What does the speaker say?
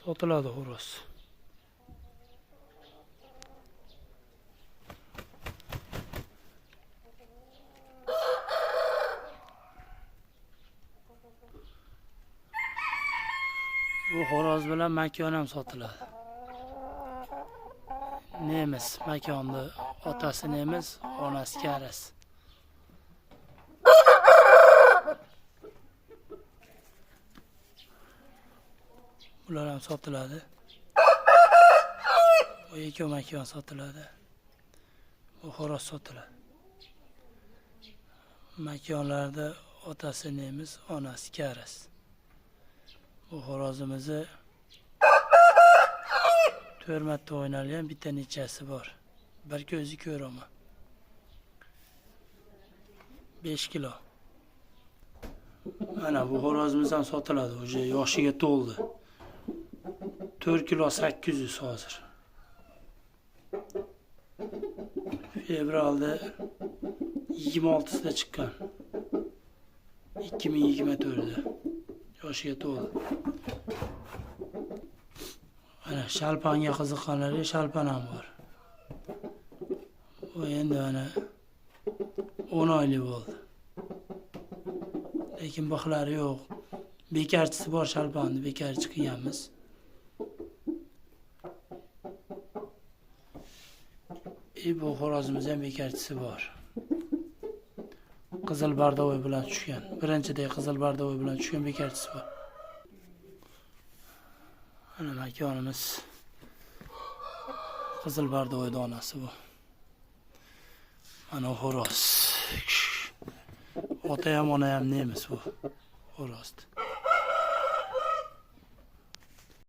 Sotiladi xo'roz. Bu xo'roz bilan makon ham sotiladi. Nemis makonni otasi nemis, onasi karas. Bular ham sotiladi. Bu ikki makon sotiladi. Bu xo'roz sotiladi. Makonlarda otasi nemis, onasi karas. Bu xo'rozimizni 4 marta o'ynalgan bitta nechasi bor. Bir ko'zi ko'raman. 5 kilo. Mana bu xo'rozimiz ham sotiladi. O'sha yoshiga to'ldi. 4 kilo 800 hozir. Fevralda 26'sida chiqqan. 2024'da. Yoshiga to'ldi. Ana shalpanga qiziqqanlarga shalpan ham bor. Bu endi ana 10 oylik bo'ldi. Lekin bixlari yo'q. Bekarchisi bor shalpanni, bekarchi qilganmiz. Bu xo'rozimiz ham bekarchisi bor. Qizil bardovoy bilan tushgan. Birinchidagi qizil bardovoy bilan tushgan bekarchisi bor. Ana makonimiz qizil bardovoy donasi bu. Mana xo'roz. Ota ham ona ham nemis bu xo'rozni.